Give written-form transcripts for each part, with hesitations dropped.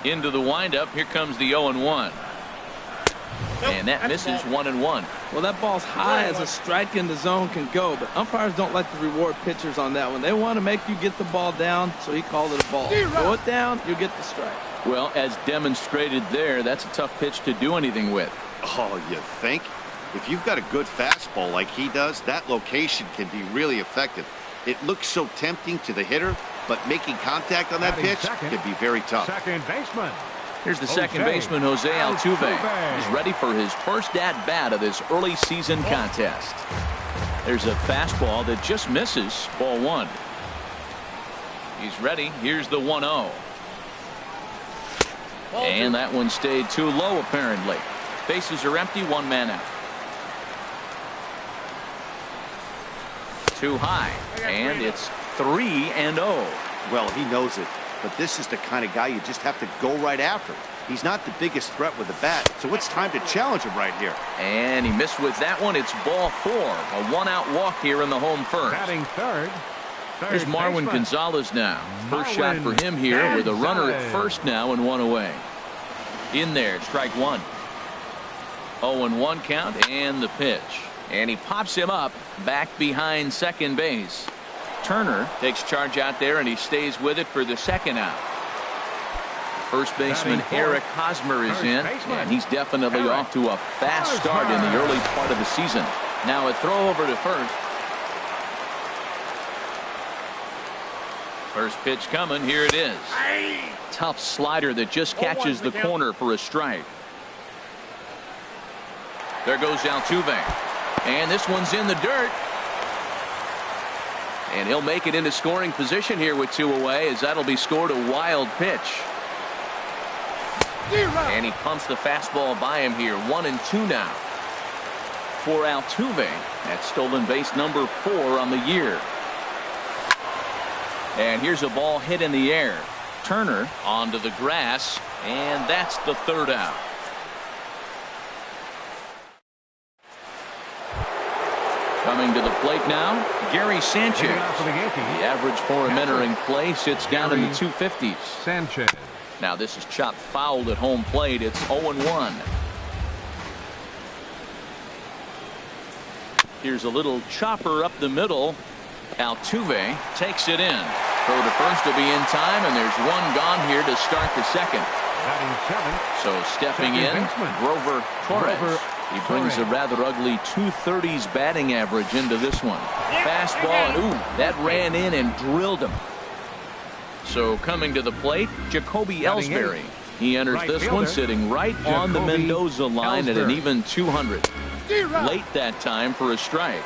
Into the windup. Here comes the 0-1. And that misses 1-1. Well, that ball's high as a strike in the zone can go, but umpires don't like to reward pitchers on that one. They want to make you get the ball down, so he called it a ball. Throw it down, you get the strike. Well, as demonstrated there, that's a tough pitch to do anything with. Oh, you think? If you've got a good fastball like he does, that location can be really effective. It looks so tempting to the hitter, but making contact on that pitch can be very tough. Second baseman. Here's the second baseman, Jose Altuve. He's ready for his first at-bat of this early season contest. There's a fastball that just misses, ball one. He's ready. Here's the 1-0. And that one stayed too low, apparently. Bases are empty, one man out. Too high, and it's 3-0. Well, he knows it. But this is the kind of guy you just have to go right after. He's not the biggest threat with the bat, so it's time to challenge him right here. And he missed with that one. It's ball four. A one-out walk here in the home first. Batting third. There's Marwin Gonzalez now. First shot for him here with a runner at first now and one away. In there, strike one. 0-1 count and the pitch. And he pops him up back behind second base. Turner takes charge out there, and he stays with it for the second out. First baseman Eric Hosmer is in, and he's definitely off to a fast start in the early part of the season. Now a throw over to first. First pitch coming. Here it is. Tough slider that just catches the corner for a strike. There goes Altuve. And this one's in the dirt. And he'll make it into scoring position here with two away, as that'll be scored a wild pitch. And he pumps the fastball by him here. 1-2 now for Altuve. That's stolen base number 4 on the year. And here's a ball hit in the air. Turner onto the grass, and that's the third out. Coming to the plate now, Gary Sanchez. The average for him entering play sits down in the 250s. Sanchez. Now this is chopped foul at home plate. It's 0-1. Here's a little chopper up the middle. Altuve takes it in. Throw to first to be in time, and there's one gone here to start the second. So stepping in, Grover Torres. He brings a rather ugly 230s batting average into this one. Fastball, and ooh, that ran in and drilled him. So coming to the plate, Jacoby Ellsbury. He enters this one sitting right on the Mendoza line at an even 200. Late that time for a strike.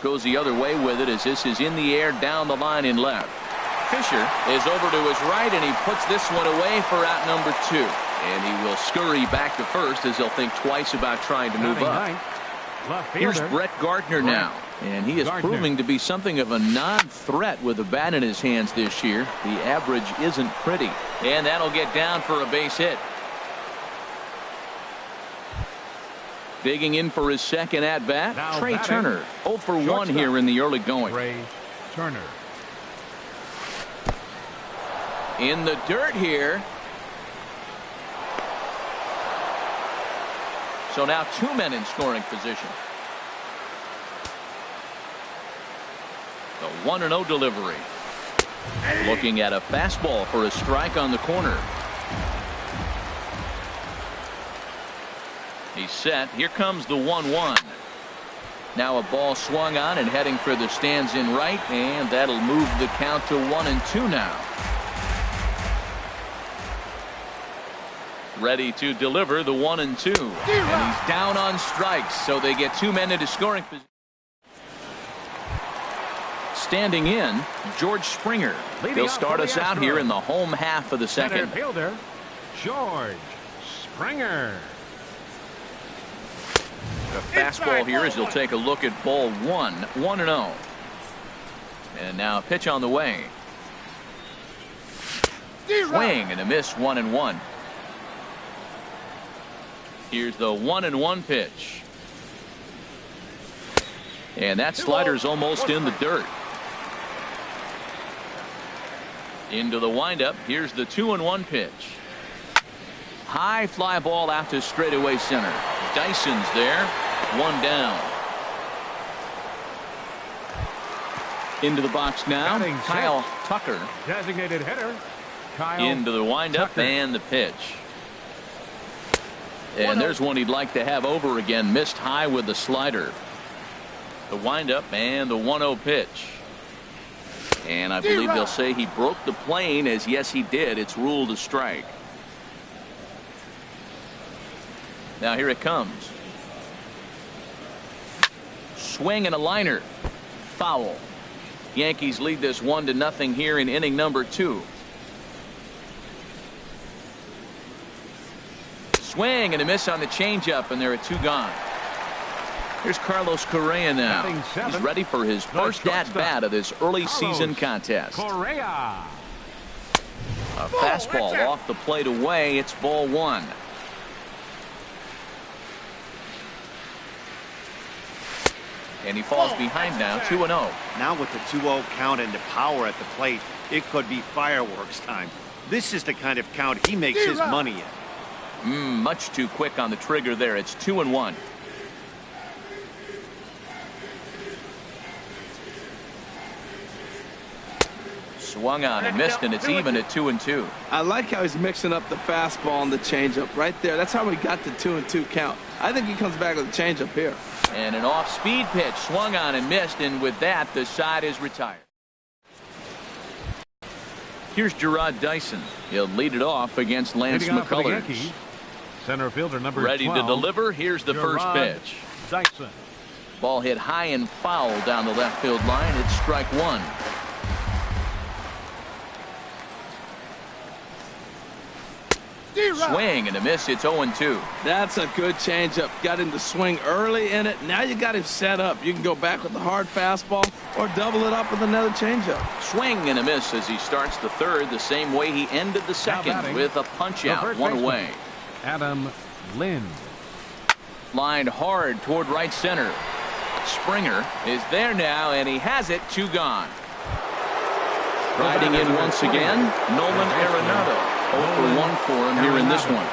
Goes the other way with it as this is in the air down the line in left. Fisher is over to his right, and he puts this one away for out number 2. And he will scurry back to first as he'll think twice about trying to move up. Here's Brett Gardner now, and he is proving to be something of a non-threat with a bat in his hands this year. The average isn't pretty, and that'll get down for a base hit. Digging in for his second at-bat, Trey Turner. 0 for 1 here in the early going. Trey Turner. In the dirt here. So now 2 men in scoring position. The 1-0 delivery. Looking at a fastball for a strike on the corner. He's set. Here comes the 1-1. Now a ball swung on and heading for the stands in right, and that'll move the count to 1-2 now. Ready to deliver the 1-2. And he's down on strikes, so they get 2 men into scoring position. Standing in, George Springer. He'll start us out here in the home half of the second. Fielder, George Springer. The fastball here as he'll take a look at ball 1. 1-0. And now a pitch on the way. Swing and a miss. 1-1. Here's the 1-1 pitch. And that slider's almost in the dirt. Into the windup. Here's the 2-1 pitch. High fly ball out to straightaway center. Dyson's there. One down. Into the box now. Kyle Tucker. Designated hitter. Kyle Into the windup Tucker. and the pitch. And there's one he'd like to have over again. Missed high with the slider. The windup and the 1-0 pitch. And I believe they'll say he broke the plane, as yes he did. It's ruled a strike. Now here it comes. Swing and a liner. Foul. Yankees lead this 1-0 here in inning number 2. Swing and a miss on the changeup, and there are 2 gone. Here's Carlos Correa now. He's ready for his first at-bat of this early season contest. Correa. A fastball off the plate away. It's ball 1. And he falls behind now, 2-0. Now with the 2-0 count and the power at the plate, it could be fireworks time. This is the kind of count he makes his money in. Much too quick on the trigger there. It's 2-1. Swung on and missed, and it's even at 2-2. I like how he's mixing up the fastball and the changeup right there. That's how we got the 2-2 count. I think he comes back with a changeup here. And an off-speed pitch swung on and missed, and with that, the side is retired. Here's Gerard Dyson. He'll lead it off against Lance McCullers. Center fielder number Ready 12, to deliver. Here's the first pitch. Dyson. Ball hit high and foul down the left field line. It's strike 1. Swing and a miss. It's 0-2. That's a good changeup. Got him to swing early in it. Now you got him set up. You can go back with the hard fastball or double it up with another changeup. Swing and a miss as he starts the third the same way he ended the second, with a punch out, 1 away. Adam Lind. Lined hard toward right center. Springer is there now, and he has it. 2 gone. Riding in once again, Nolan Arenado. 0 for 1 for him here in this one.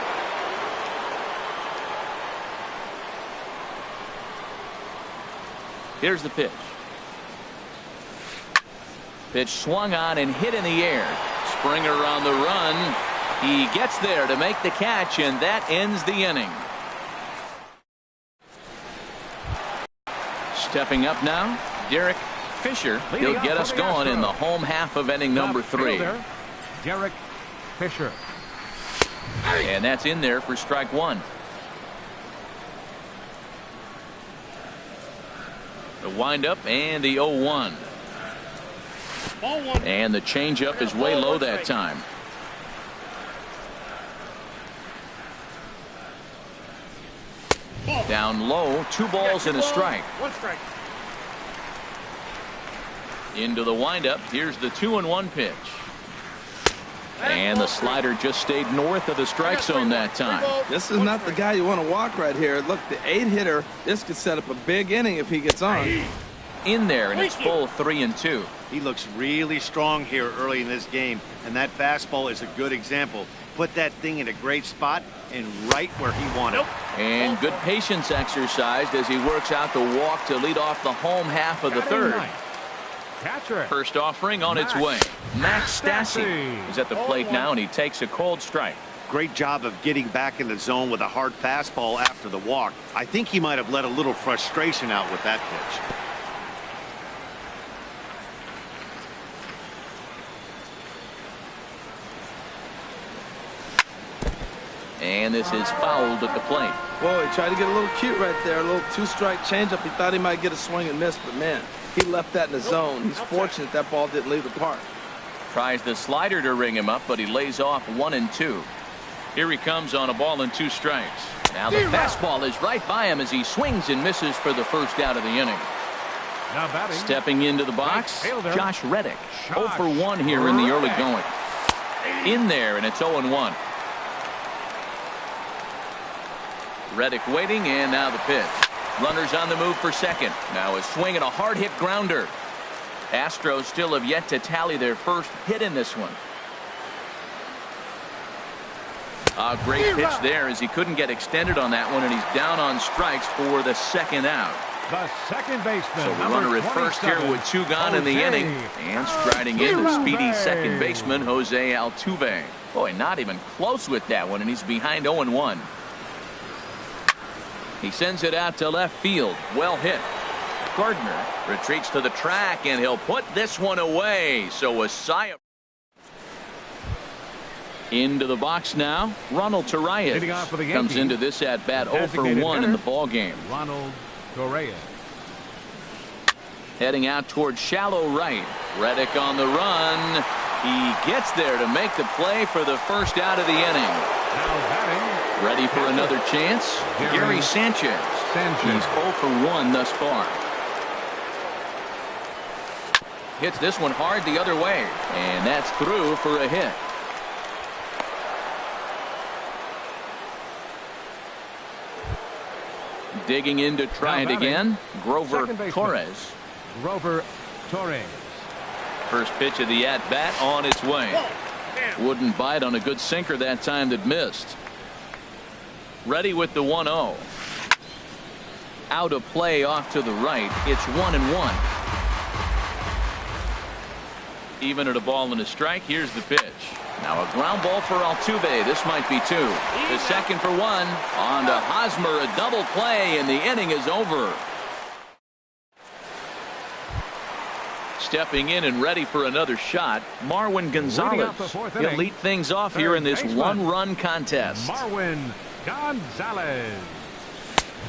Here's the pitch. Pitch swung on and hit in the air. Springer on the run. He gets there to make the catch, and that ends the inning. Stepping up now, Derek Fisher. He'll get us going in the home half of inning number 3. Derek Fisher. And that's in there for strike 1. The windup and the 0-1. And the changeup is way low that time. Down low, 2 balls and a strike. 1 strike. Into the windup. Here's the 2-1 pitch. And the slider just stayed north of the strike zone that time. This is not the guy you want to walk right here. Look, the 8-hitter, this could set up a big inning if he gets on. In there, and it's full 3-2. He looks really strong here early in this game, and that fastball is a good example. Put that thing in a great spot and right where he wanted it. And good patience exercised as he works out the walk to lead off the home half of the third. Catcher. First offering on its way. Max Stassi is at the plate now, and he takes a cold strike. Great job of getting back in the zone with a hard fastball after the walk. I think he might have let a little frustration out with that pitch. And this is fouled at the plate. Whoa, he tried to get a little cute right there. A little 2-strike changeup. He thought he might get a swing and miss, but man, he left that in the zone. He's fortunate that ball didn't leave the park. Tries the slider to ring him up, but he lays off 1-2. Here he comes on a ball and 2 strikes. Now the fastball is right by him as he swings and misses for the first out of the inning. Now batting. Stepping into the box, Josh Reddick. 0 for 1 here in the early going. In there, and it's 0-1. Reddick waiting, and now the pitch. Runners on the move for second. Now a swing and a hard hit grounder. Astros still have yet to tally their first hit in this one. A great pitch there as he couldn't get extended on that one, and he's down on strikes for the second out. The second baseman. So the runner at first here with 2 gone in the inning, and striding in the speedy second baseman Jose Altuve. Boy, not even close with that one, and he's behind 0-1. He sends it out to left field. Well hit. Gardner retreats to the track, and he'll put this one away. So a sigh of... Into the box now, Ronald Torreyes comes into this at bat 0 for 1 in the ball game. Ronald Torreyes. Heading out towards shallow right. Reddick on the run. He gets there to make the play for the first out of the inning. Now batting. Ready for another chance? Gary Sanchez. He's 0 for 1 thus far. Hits this one hard the other way, and that's through for a hit. Digging in to try it again. Grover Torres. Grover Torres. First pitch of the at-bat on its way. Wouldn't bite on a good sinker that time that missed. Ready with the 1-0. Out of play off to the right. It's 1-1. Even at a ball and a strike. Here's the pitch. Now a ground ball for Altuve. This might be 2. The second for 1. On to Hosmer. A double play, and the inning is over. Stepping in and ready for another shot, Marwin Gonzalez. He'll lead things off here in this one-run contest. Marwin Gonzalez.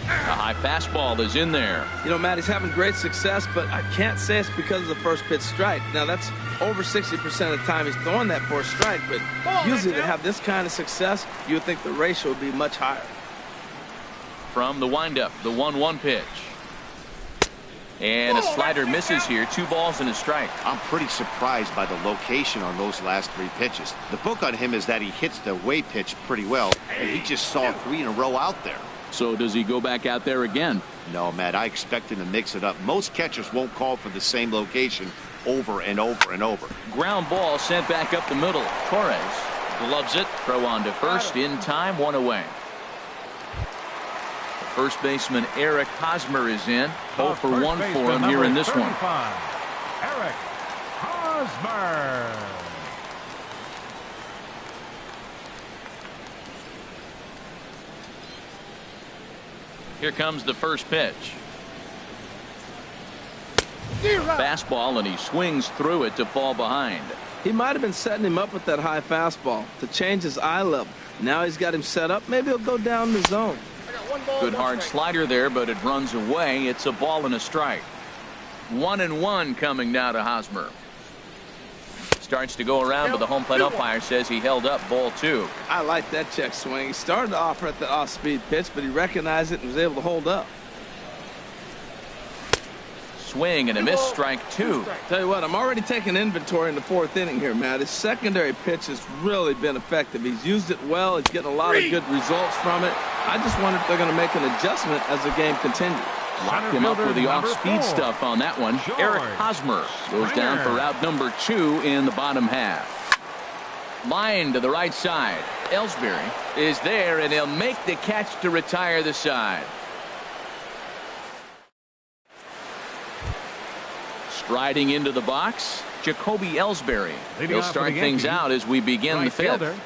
A high fastball is in there. You know, Matt, he's having great success, but I can't say it's because of the first pitch strike. Now, that's over 60% of the time he's throwing that for a strike, but usually to have this kind of success, you would think the ratio would be much higher. From the windup, the 1-1 pitch. And a slider misses here. 2 balls and a strike. I'm pretty surprised by the location on those last 3 pitches. The book on him is that he hits the away pitch pretty well, and he just saw 3 in a row out there. So does he go back out there again? No, Matt, I expect him to mix it up. Most catchers won't call for the same location over and over and over. Ground ball sent back up the middle. Torres gloves it. Throw on to first in time. 1 away. First baseman Eric Hosmer is in. 0 for 1 for him here in this one. Eric Hosmer. Here comes the first pitch. Fastball, and he swings through it to fall behind. He might have been setting him up with that high fastball to change his eye level. Now he's got him set up. Maybe he'll go down the zone. Good hard slider there, but it runs away. It's a ball and a strike. 1-1 coming now to Hosmer. Starts to go around, but the home plate umpire says he held up ball 2. I like that check swing. He started off at the off-speed pitch, but he recognized it and was able to hold up. Swing and a miss, strike 2. Tell you what, I'm already taking inventory in the 4th inning here, Matt. His secondary pitch has really been effective. He's used it well. He's getting a lot of good results from it. I just wonder if they're going to make an adjustment as the game continues. Locked him up with the off-speed stuff on that one. Eric Hosmer goes down for out number 2 in the bottom half. Line to the right side. Ellsbury is there, and he'll make the catch to retire the side. Striding into the box, Jacoby Ellsbury. He'll start things out as we begin the 5th.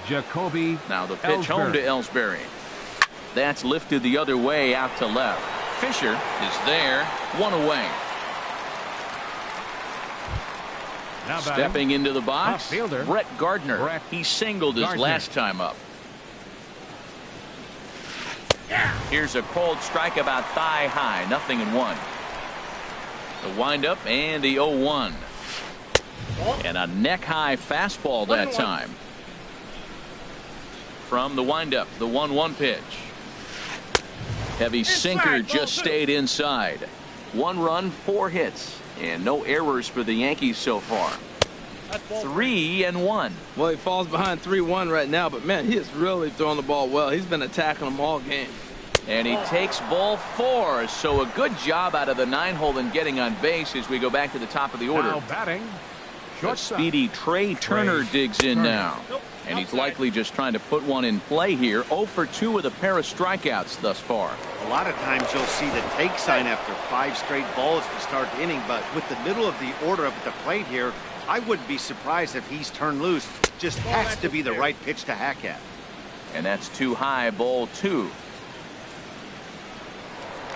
Jacoby. Now the pitch home to Ellsbury. That's lifted the other way out to left. Fisher is there. 1 away. Now stepping into the box, Brett Gardner. He singled his last time up. Here's a cold strike about thigh high. 0-1. The windup and the 0-1. And a neck high fastball that time. From the windup, the 1-1 pitch. Heavy sinker just stayed inside. 1 run, 4 hits, and no errors for the Yankees so far. 3-1. Well, he falls behind 3-1 right now, but man, he is really throwing the ball well. He's been attacking them all game. And he takes ball 4. So a good job out of the 9-hole in getting on base as we go back to the top of the order. Now batting. The speedy Trey Turner digs in now. And he's likely just trying to put one in play here. 0 for 2 with a pair of strikeouts thus far. A lot of times you'll see the take sign after 5 straight balls to start the inning, but with the middle of the order up at the plate here, I wouldn't be surprised if he's turned loose. Just has to be the right pitch to hack at. And that's too high, ball 2.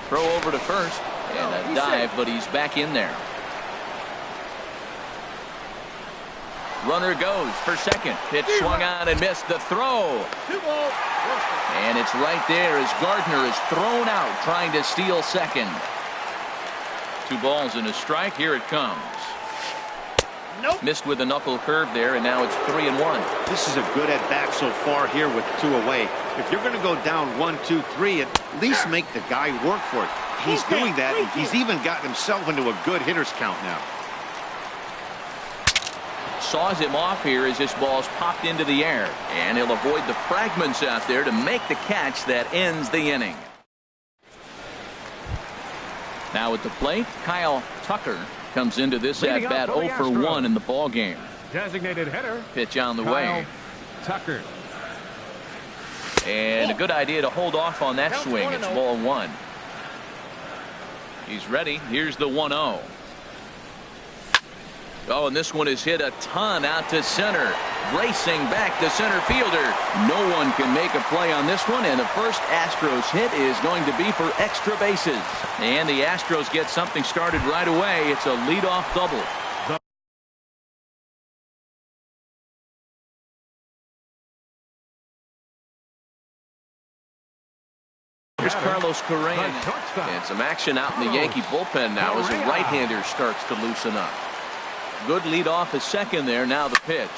Throw over to first, and a dive, but he's back in there. Runner goes for second. Pitch swung on and missed. The throw. And it's right there as Gardner is thrown out trying to steal second. 2 balls and a strike. Here it comes. Nope. Missed with a knuckle curve there, and now it's 3-1. This is a good at bat so far here with 2 away. If you're going to go down 1, 2, 3, at least make the guy work for it. He's doing that, and he's even gotten himself into a good hitter's count now. Saws him off here as this ball's popped into the air, and he'll avoid the fragments out there to make the catch that ends the inning. Now at the plate, Kyle Tucker comes into this at bat 0 for 1 in the ball game. Designated hitter. Pitch on the Kyle way. Tucker. And a good idea to hold off on that swing. It's ball 1. He's ready. Here's the 1-0. Oh, and this one is hit a ton out to center. Racing back the center fielder. No one can make a play on this one, and the first Astros hit is going to be for extra bases. And the Astros get something started right away. It's a leadoff double. Here's Carlos Correa. And some action out in the Yankee bullpen now as a right-hander starts to loosen up. Good lead off a second there. Now the pitch.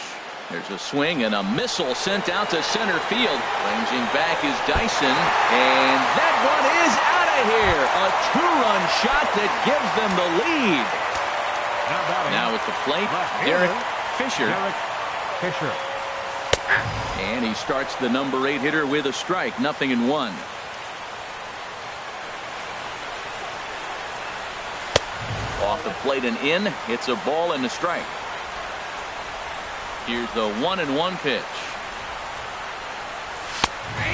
There's a swing and a missile sent out to center field. Ranging back is Dyson. And that one is out of here. A 2-run shot that gives them the lead. Now at the plate, Derek Fisher. And he starts the number 8 hitter with a strike. 0-1. Off the plate and in. It's a ball and a strike. Here's the 1-1 pitch.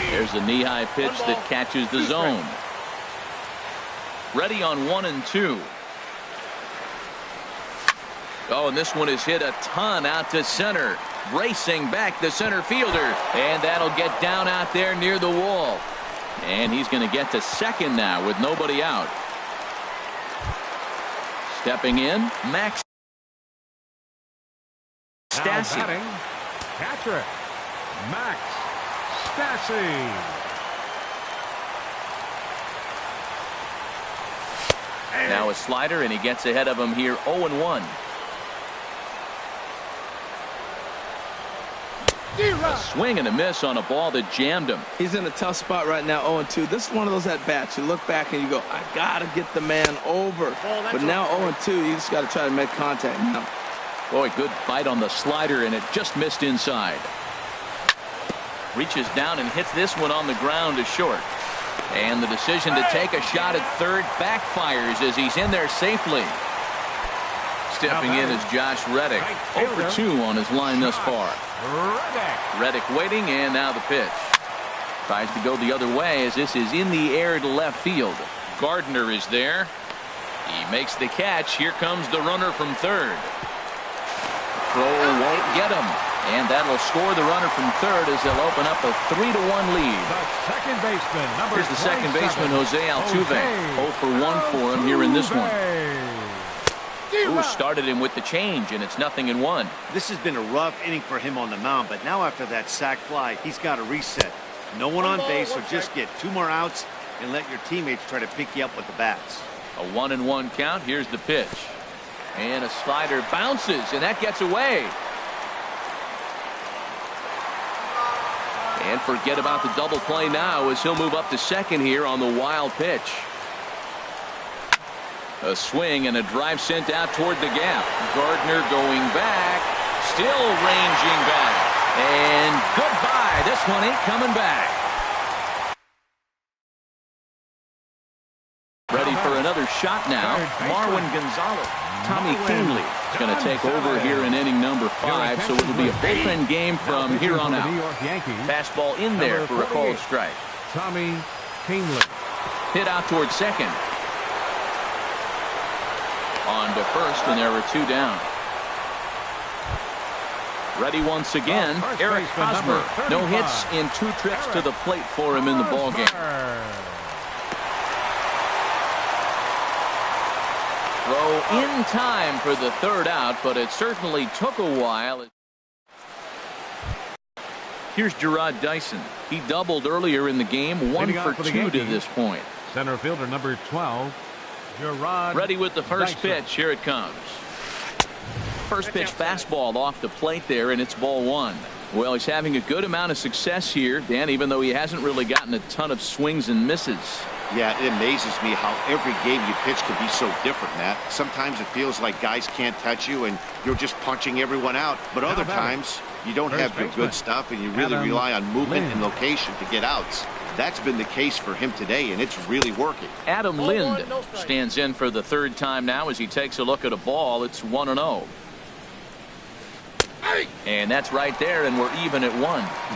There's a knee-high pitch that catches the zone. Ready on 1-2. Oh, and this one is hit a ton out to center. Racing back the center fielder. And that'll get down out there near the wall. And he's going to get to second now with nobody out. Stepping in, Max Stassi. Catcher, Max Stassi. Now a slider, and he gets ahead of him here 0-1. A swing and a miss on a ball that jammed him. He's in a tough spot right now, 0-2. This is one of those at-bats. You look back and you go, I got to get the man over. But now 0-2, you just got to try to make contact now. Boy, good bite on the slider, and it just missed inside. Reaches down and hits this one on the ground to short. And the decision to take a shot at third backfires as he's in there safely. Stepping in is Josh Reddick. 0 for 2 on his line thus far. Reddick waiting, and now the pitch. Tries to go the other way as this is in the air to left field. Gardner is there. He makes the catch. Here comes the runner from third. Throw won't get him. And that'll score the runner from third as they'll open up a 3-1 lead. The second baseman, number Here's the second baseman, Jose Altuve. 0 for 1 for him here in this one. Who started him with the change, and it's 0-1. This has been a rough inning for him on the mound, but now after that sac fly, he's got to reset. No one on base, so just get 2 more outs and let your teammates try to pick you up with the bats. A 1-1 count. Here's the pitch. And a slider bounces, and that gets away. And forget about the double play now as he'll move up to second here on the wild pitch. A swing and a drive sent out toward the gap. Gardner going back, still ranging back. And goodbye. This one ain't coming back. for another shot now. Marwin Gonzalez. Tommy Kingley is going to take over here in inning number 5, so it'll be a bullpen game from here on out. Fastball in there for a called strike. Tommy Kingley. Hit out towards second. On to first, and there are 2 down. Ready once again, Eric Hosmer. No hits in 2 trips to the plate for him in the ballgame. Throw in time for the 3rd out, but it certainly took a while. Here's Gerard Dyson. He doubled earlier in the game, 1 for 2 to this point. Center fielder number 12, Gerard. Ready with the first pitch. Here it comes. First pitch fastball off the plate there, and it's ball 1. Well, he's having a good amount of success here, Dan, even though he hasn't really gotten a ton of swings and misses. Yeah, it amazes me how every game you pitch can be so different, Matt. Sometimes it feels like guys can't touch you and you're just punching everyone out. But other times you don't have your good stuff and you really rely on movement and location to get outs. That's been the case for him today, and it's really working. Adam Lind stands in for the 3rd time now as he takes a look at a ball. It's 1-0. And that's right there, and we're even at 1.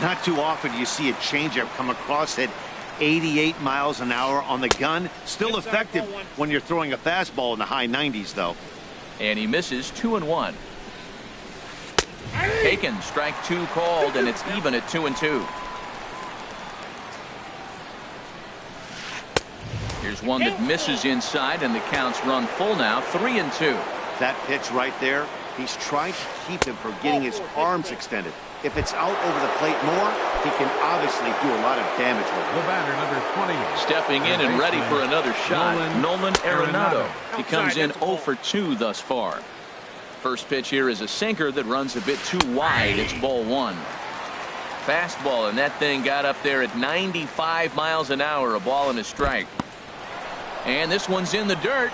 Not too often do you see a changeup come across at 88 miles an hour on the gun. Still effective when you're throwing a fastball in the high 90s, though. And he misses 2-1. Taken, strike 2 called, and it's even at 2-2. Here's one that misses inside, and the count's run full now, 3-2. That pitch right there, he's trying to keep him from getting his arms extended. If it's out over the plate more, he can obviously do a lot of damage with it. The batter, number 20. Stepping in and ready for another shot, Nolan Arenado. He comes in 0 for 2 thus far. First pitch here is a sinker that runs a bit too wide. It's ball 1. Fastball, and that thing got up there at 95 miles an hour, a ball and a strike. And this one's in the dirt.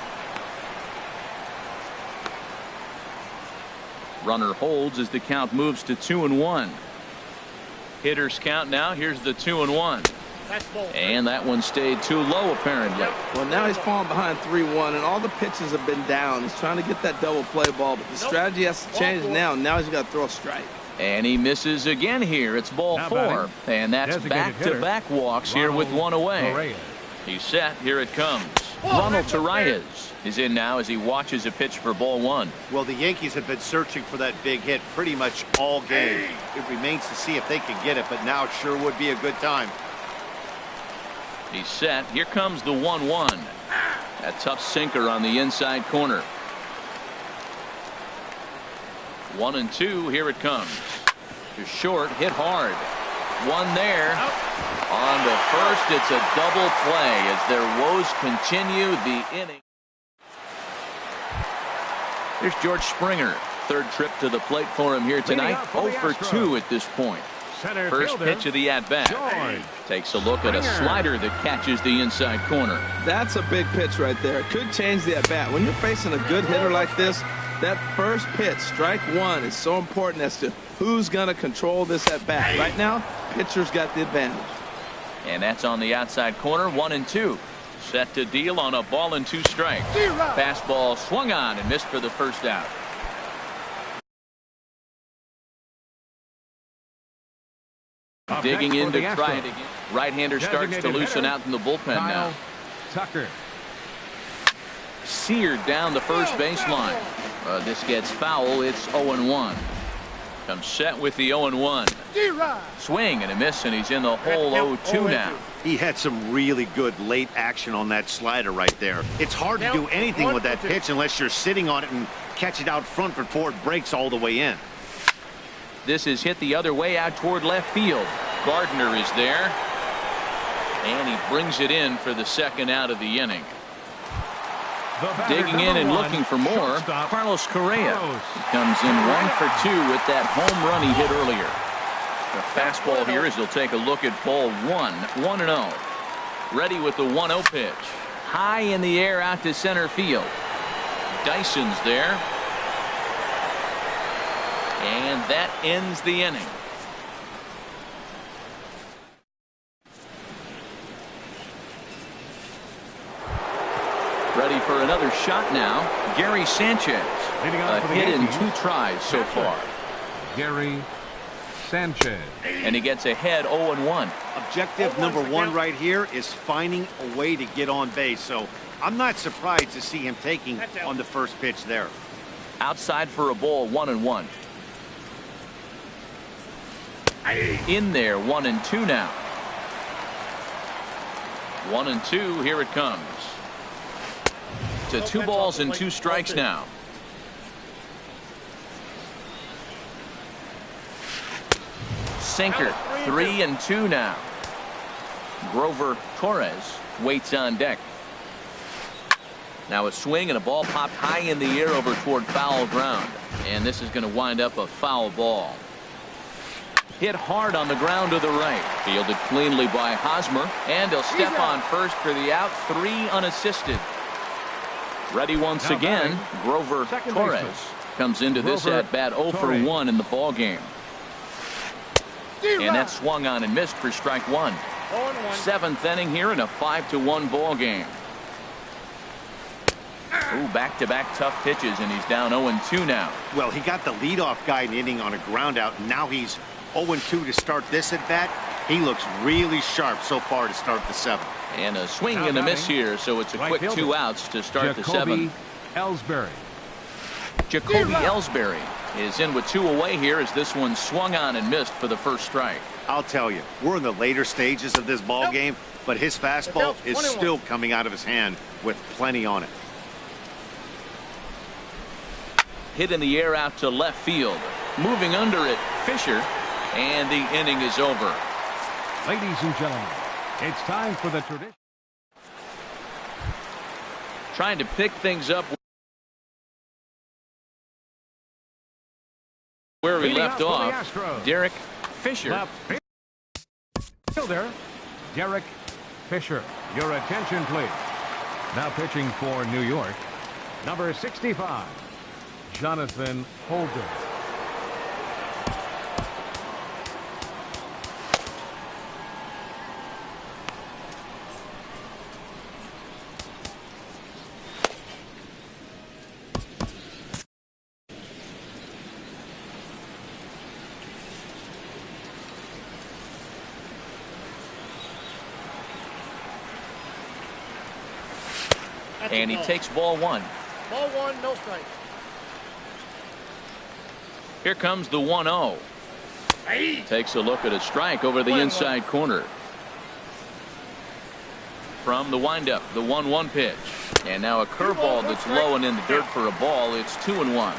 Runner holds as the count moves to 2-1. Hitters count now. Here's the 2-1. And that one stayed too low, apparently. Well, now he's falling behind 3-1, and all the pitches have been down. He's trying to get that double play ball, but the strategy has to change now. Now he's got to throw a strike. And he misses again here. It's ball 4. And that's back-to-back walks here with 1 away. He's set. Here it comes. Ronald Torreyes is in now as he watches a pitch for ball 1. Well, the Yankees have been searching for that big hit pretty much all game. It remains to see if they can get it, but now it sure would be a good time. He's set. Here comes the 1-1. A tough sinker on the inside corner. 1-2. Here it comes. To short, hit hard. One there. On to first. It's a double play as their woes continue the inning. Here's George Springer. 3rd trip to the plate for him here tonight. 0 for 2 at this point. First pitch of the at-bat. Takes a look at a slider that catches the inside corner. That's a big pitch right there. It could change the at-bat. When you're facing a good hitter like this, that first pitch, strike 1, is so important as to who's going to control this at-bat. Right now, pitcher's got the advantage. And that's on the outside corner, 1-2. Set to deal on a ball and 2 strikes. Fastball swung on and missed for the first out. Digging in to try it again. Right-hander starts to loosen out in the bullpen now. Tucker. Seared down the first baseline. This gets foul. It's 0-1. Comes set with the 0-1. Swing and a miss, and he's in the hole 0-2 now. He had some really good late action on that slider right there. It's hard to do anything with that pitch unless you're sitting on it and catch it out front before it breaks all the way in. This is hit the other way out toward left field. Gardner is there. And he brings it in for the 2nd out of the inning. Digging in and looking for more, Carlos Correa. He comes in 1 for 2 with that home run he hit earlier. The fastball here as he'll take a look at ball 1, 1-0. Ready with the 1-0 pitch. High in the air out to center field. Dyson's there. And that ends the inning. shot now. Gary Sanchez. A hit in 2 tries so far. Gary Sanchez. And he gets ahead 0-1. Objective number 1 right here is finding a way to get on base. So I'm not surprised to see him taking on the first pitch there. Outside for a ball, 1-1. In there, 1-2 now. 1-2, here it comes. To 2 balls and 2 strikes now. Sinker, 3-2 now. Grover Torres waits on deck. Now a swing and a ball popped high in the air over toward foul ground. And this is going to wind up a foul ball. Hit hard on the ground to the right. Fielded cleanly by Hosmer. And he'll step on first for the out. 3 unassisted. Ready once again. Grover Torres comes into this at bat 0 for 1 in the ball game. And that swung on and missed for strike 1. 7th inning here in a 5-1 ball game. Ooh, back-to-back tough pitches, and he's down 0-2 now. Well, he got the leadoff guy in the inning on a ground out. And now he's 0-2 to start this at bat. He looks really sharp so far to start the 7th. And a swing and a miss here, so it's a quick 2 outs to start the 7th. Ellsbury. Jacoby Ellsbury is in with 2 away here as this one swung on and missed for the first strike. I'll tell you, we're in the later stages of this ball game, but his fastball is still coming out of his hand with plenty on it. Hit in the air out to left field. Moving under it, Fisher, and the inning is over. Ladies and gentlemen, it's time for the tradition. Trying to pick things up where we left off. Derek Fisher. Fielder Derek Fisher. Your attention, please. Now pitching for New York, number 65, Jonathan Holder. And he takes ball 1. Ball 1, no strike. Here comes the 1-0. Takes a look at a strike over the inside corner. From the windup, the 1-1 pitch. And now a curveball that's low and in the dirt for a ball. It's 2-1.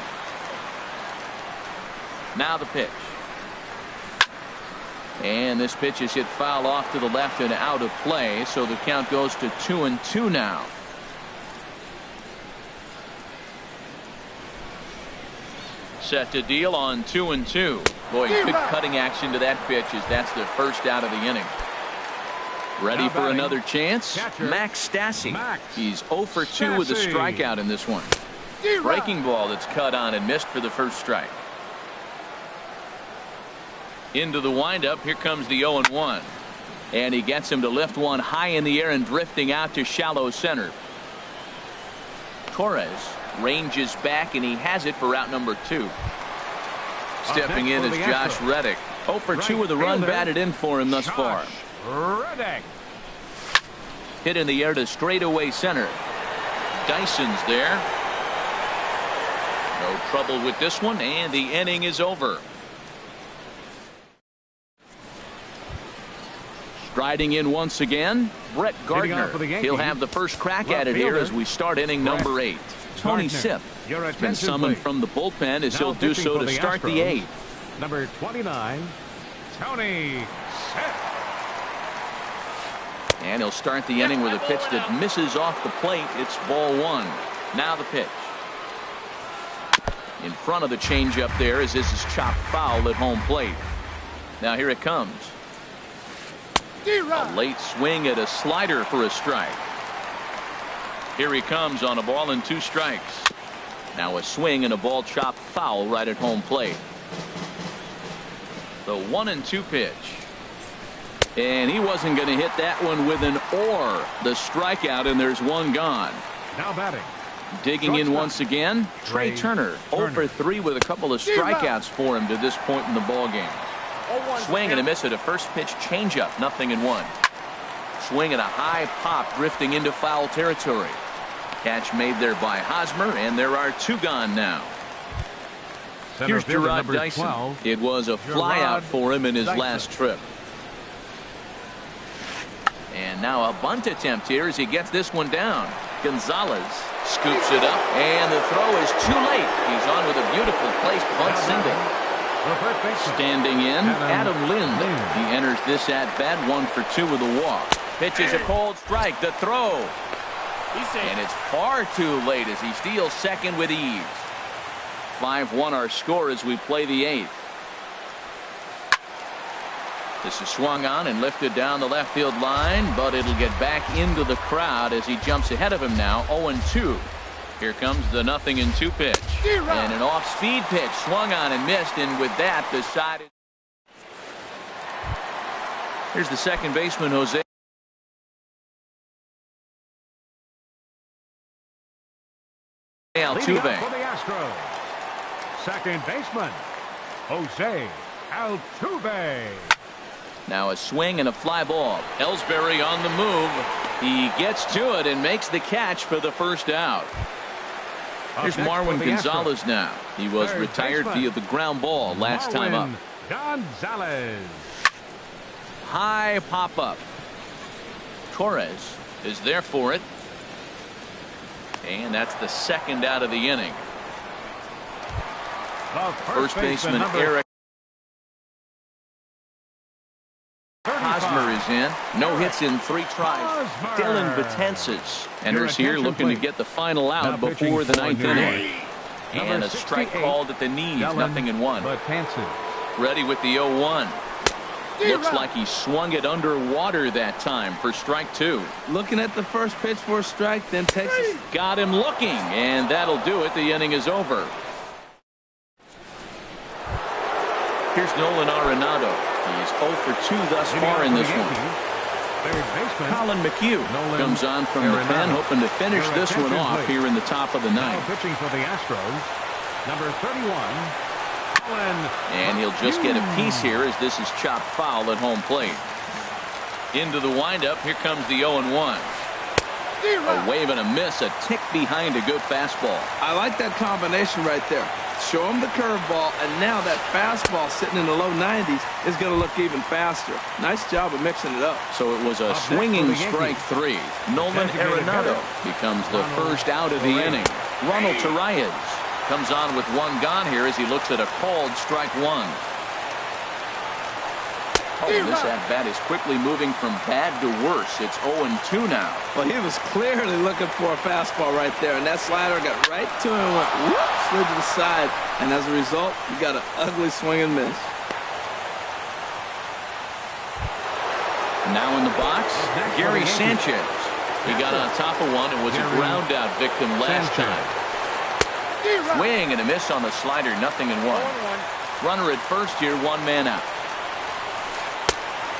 Now the pitch. And this pitch is hit foul off to the left and out of play. So the count goes to 2-2 now. Set to deal on 2-2. Boy, good cutting action to that pitch as that's the first out of the inning. Ready for another chance? Max Stassi. He's 0 for 2 with a strikeout in this one. Breaking ball that's cut on and missed for the first strike. Into the windup. Here comes the 0-1. And he gets him to lift one high in the air and drifting out to shallow center. Torres ranges back, and he has it for out number 2. Stepping in is Josh Reddick. 0 for 2 with a run batted in for him thus far. Reddick. Hit in the air to straightaway center. Dyson's there. No trouble with this one, and the inning is over. Striding in once again, Brett Gardner. He'll have the first crack at it here as we start inning number 8. Tony Sipp has been summoned from the bullpen as he'll do so to start the 8th. Number 29, Tony Sipp. And he'll start the inning with a pitch that misses off the plate. It's ball 1. Now the pitch. In front of the changeup there as this is chopped foul at home plate. Now here it comes. A late swing at a slider for a strike. Here he comes on a ball and 2 strikes. Now a swing and a ball chopped foul right at home plate. The 1-2 pitch. And he wasn't going to hit that one with an or. The strikeout, and there's one gone. Now batting, Digging in once again, Trey Turner. 0 for 3 with a couple of strikeouts for him to this point in the ball game. Swing and a miss at a first pitch changeup, 0-1. Swing and a high pop drifting into foul territory. Catch made there by Hosmer, and there are 2 gone now. Here's Gerard Dyson. 12, it was a flyout for him in his last trip. And now a bunt attempt here as he gets this one down. Gonzalez scoops it up, and the throw is too late. He's on with a beautiful placed bunt single. Standing in, Adam Lind. He enters this at-bat 1 for 2 with a walk. Pitches a cold strike. The throw. And it's far too late as he steals second with ease. 5-1 our score as we play the 8th. This is swung on and lifted down the left field line, but it'll get back into the crowd as he jumps ahead of him now. 0-2. Here comes the 0-2 pitch. And an off-speed pitch swung on and missed, and with that decided. Here's the second baseman, Jose Altuve. For the Astros, second baseman, Jose Altuve. Now a swing and a fly ball. Ellsbury on the move. He gets to it and makes the catch for the first out. Here's Marwin Gonzalez now. He was retired via the ground ball last time up. Gonzalez. High pop up. Torres is there for it. And that's the second out of the inning. First baseman Eric Hosmer is in. No hits in 3 tries. Dylan Betances enters here looking to get the final out before the 9th inning. And a strike called at the knees. 0-1. Ready with the 0-1. Looks like he swung it underwater that time for strike 2. Looking at the first pitch for a strike, then takes it. Got him looking, and that'll do it. The inning is over. Here's Nolan Arenado. He's 0 for 2 thus far in this one. Colin McHugh comes on from the pen, hoping to finish this one off here in the top of the 9th. Pitching for the Astros, number 31. And he'll just get a piece here as this is chopped foul at home plate. Into the windup. Here comes the 0-1. A wave and a miss, a tick behind a good fastball. I like that combination right there. Show him the curveball, and now that fastball sitting in the low 90s is going to look even faster. Nice job of mixing it up. So it was a swinging strike 3. Nolan Arenado becomes the first out of the inning. Ronald Torreyes comes on with 1 gone here as he looks at a called strike 1. Oh, this at-bat is quickly moving from bad to worse. It's 0-2 now. Well, he was clearly looking for a fastball right there, and that slider got right to him and went whoop, slid to the side. And as a result, you got an ugly swing and miss. Now in the box, Gary Sanchez. He got on top of one and was a ground out victim last time. Swing and a miss on the slider, 0-1. Runner at first here, 1 man out.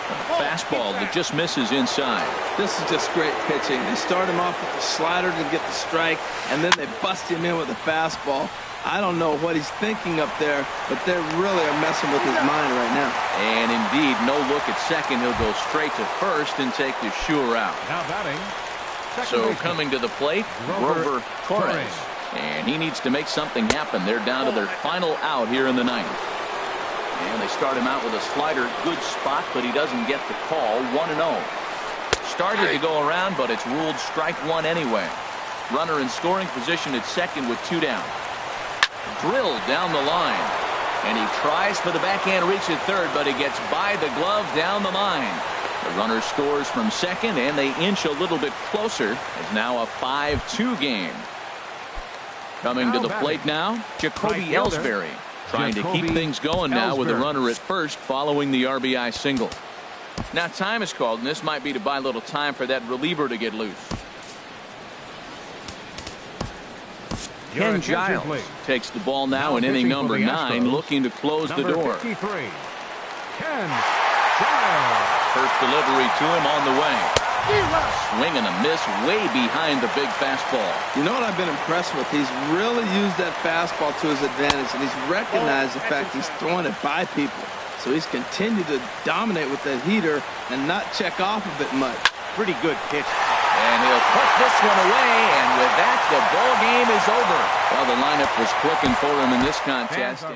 A fastball that just misses inside. This is just great pitching. They start him off with the slider to get the strike, and then they bust him in with a fastball. I don't know what he's thinking up there, but they really are messing with his mind right now. And indeed, no look at second. He'll go straight to first and take the sure out. Now batting. So coming to the plate, Rover Torres. And he needs to make something happen. They're down to their final out here in the 9th. And they start him out with a slider. Good spot, but he doesn't get the call. 1-0. Started to go around, but it's ruled strike 1 anyway. Runner in scoring position at second with 2 down. Drilled down the line. And he tries for the backhand reach at third, but he gets by the glove down the line. The runner scores from second, and they inch a little bit closer. It's now a 5-2 game. Coming to the plate now, Jacoby Ellsbury. Trying to keep things going now with a runner at first following the RBI single. Now time is called, and this might be to buy a little time for that reliever to get loose. Ken Giles takes the ball now in inning number 9, looking to close the door. 53. Ken Giles. First delivery to him on the way. Swing and a miss way behind the big fastball. You know what I've been impressed with? He's really used that fastball to his advantage, and he's recognized the fact he's throwing it by people. So he's continued to dominate with that heater and not check off of it much. Pretty good pitch. And he'll put this one away, and with that, the ball game is over. Well, the lineup was clicking for him in this contest.